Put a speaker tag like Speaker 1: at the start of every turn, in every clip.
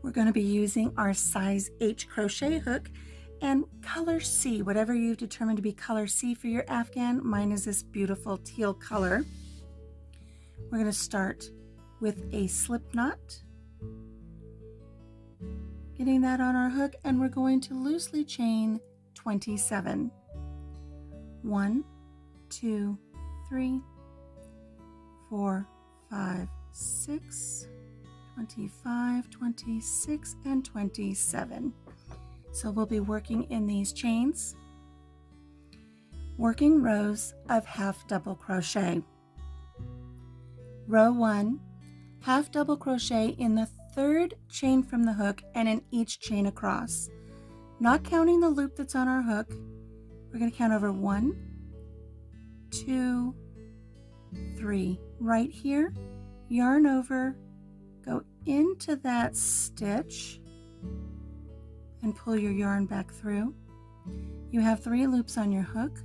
Speaker 1: We're going to be using our size H crochet hook and color C, whatever you've determined to be color C for your Afghan. Mine is this beautiful teal color. We're going to start with a slip knot, getting that on our hook, and we're going to loosely chain 27. 1, 2, 3, 4, 5, 6, 25, 26, and 27. So we'll be working in these chains, working rows of half double crochet. Row 1, half double crochet in the third chain from the hook and in each chain across. Not counting the loop that's on our hook, we're going to count over 1, 2, 3. Right here, yarn over, go into that stitch and pull your yarn back through. You have 3 loops on your hook.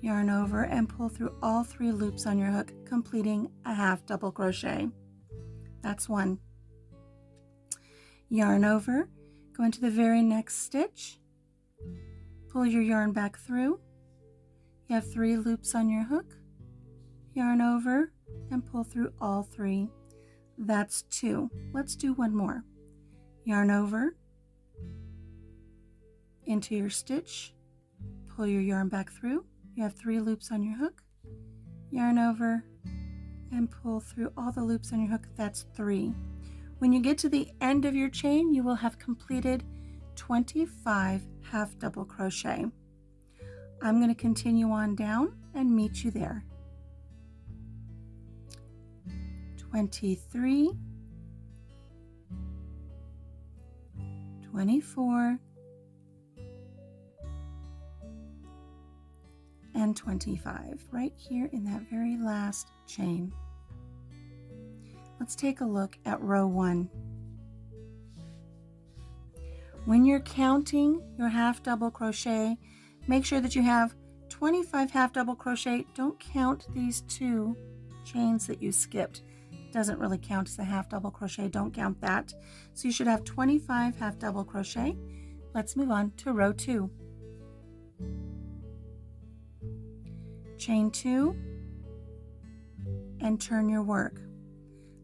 Speaker 1: Yarn over and pull through all 3 loops on your hook, completing a half double crochet. That's 1. Yarn over, go into the very next stitch, pull your yarn back through. You have 3 loops on your hook. Yarn over and pull through all 3. That's 2. Let's do one more. Yarn over, into your stitch, pull your yarn back through. You have 3 loops on your hook. Yarn over and pull through all the loops on your hook. That's 3. When you get to the end of your chain, you will have completed 25 half double crochet. I'm going to continue on down and meet you there. 23, 24, and 25, right here in that very last chain. Let's take a look at row 1. When you're counting your half double crochet, make sure that you have 25 half double crochet. Don't count these 2 chains that you skipped. It doesn't really count as a half double crochet. Don't count that. So you should have 25 half double crochet. Let's move on to row 2. Chain 2 and turn your work.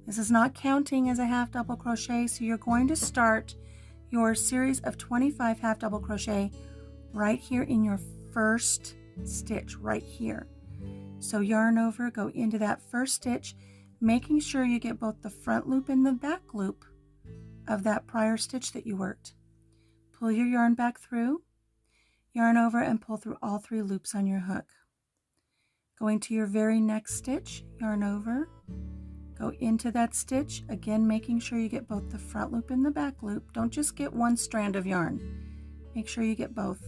Speaker 1: This is not counting as a half double crochet, so you're going to start your series of 25 half double crochet right here in your first stitch, right here. So yarn over, go into that first stitch, making sure you get both the front loop and the back loop of that prior stitch that you worked. Pull your yarn back through, yarn over, and pull through all 3 loops on your hook. Going to your very next stitch, yarn over, go into that stitch, again making sure you get both the front loop and the back loop. Don't just get one strand of yarn. Make sure you get both.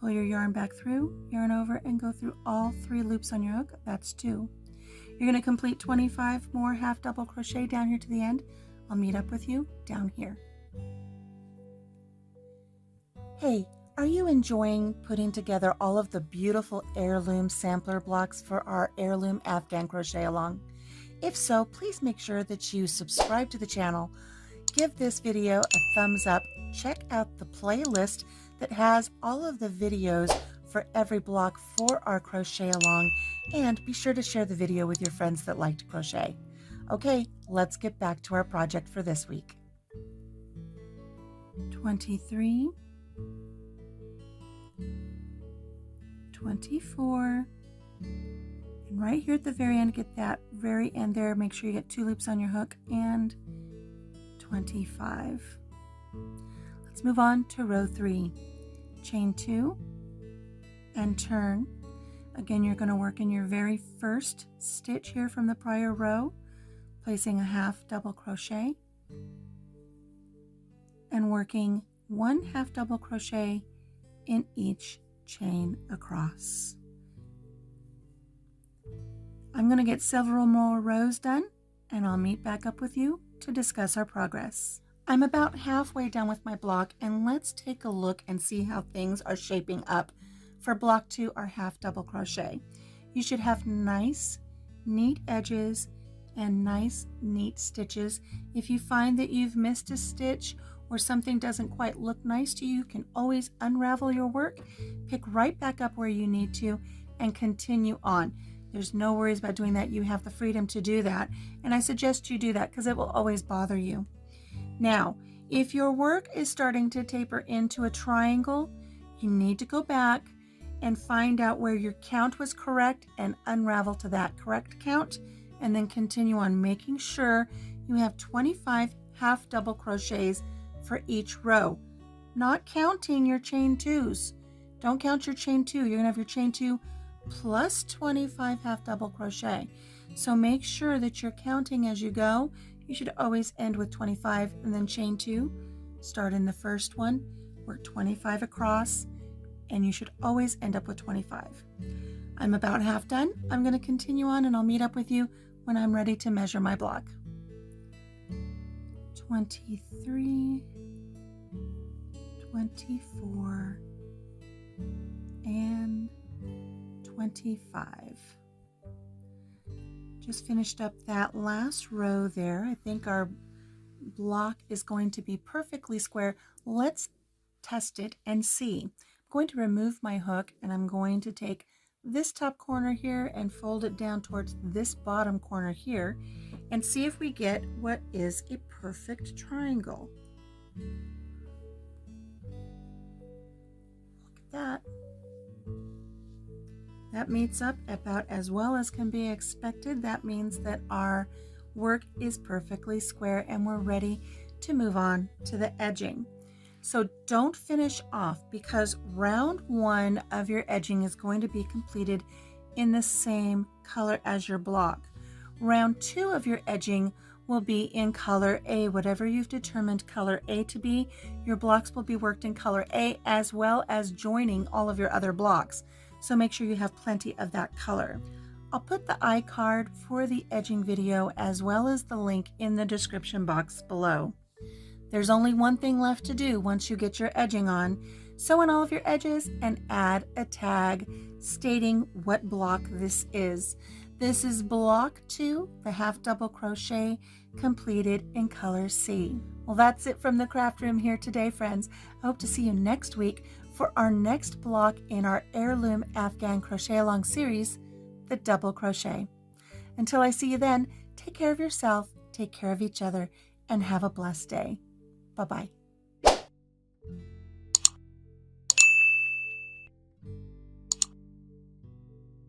Speaker 1: Pull your yarn back through, yarn over, and go through all 3 loops on your hook. That's 2. You're going to complete 25 more half double crochet down here to the end. I'll meet up with you down here. Hey, are you enjoying putting together all of the beautiful heirloom sampler blocks for our heirloom Afghan crochet along? If so, please make sure that you subscribe to the channel, give this video a thumbs up, check out the playlist that has all of the videos for every block for our crochet along, and be sure to share the video with your friends that like to crochet. Okay, let's get back to our project for this week. 23, 24, and right here at the very end, get that very end there, make sure you get 2 loops on your hook, and 25. Let's move on to row 3. Chain 2 and turn. Again, you're going to work in your very first stitch here from the prior row, placing a half double crochet and working 1 half double crochet in each chain across. I'm going to get several more rows done, and I'll meet back up with you to discuss our progress. I'm about halfway done with my block, and let's take a look and see how things are shaping up for block 2, our half double crochet. You should have nice, neat edges and nice, neat stitches. If you find that you've missed a stitch or something doesn't quite look nice to you, you can always unravel your work, pick right back up where you need to, and continue on. There's no worries about doing that. You have the freedom to do that, and I suggest you do that because it will always bother you. Now, if your work is starting to taper into a triangle, you need to go back and find out where your count was correct and unravel to that correct count, and then continue on, making sure you have 25 half double crochets for each row, not counting your chain twos. Don't count your chain two. You're gonna have your chain two plus 25 half double crochet. So make sure that you're counting as you go. You should always end with 25 and then chain two. Start in the first one, work 25 across, and you should always end up with 25. I'm about half done. I'm going to continue on, and I'll meet up with you when I'm ready to measure my block. 23, 24, and 25. Just finished up that last row there. I think our block is going to be perfectly square. Let's test it and see. I'm going to remove my hook, and I'm going to take this top corner here and fold it down towards this bottom corner here and see if we get what is a perfect triangle. Look at that. That meets up about as well as can be expected. That means that our work is perfectly square and we're ready to move on to the edging. So don't finish off, because round one of your edging is going to be completed in the same color as your block. Round two of your edging will be in color A, whatever you've determined color A to be. Your blocks will be worked in color A, as well as joining all of your other blocks. So make sure you have plenty of that color. I'll put the iCard for the edging video as well as the link in the description box below. There's only one thing left to do once you get your edging on. Sew in all of your edges and add a tag stating what block this is. This is block 2, the half double crochet completed in color C. Well, that's it from the craft room here today, friends. I hope to see you next week for our next block in our Heirloom Afghan crochet along series, the double crochet. Until I see you then, take care of yourself, take care of each other, and have a blessed day. Bye-bye.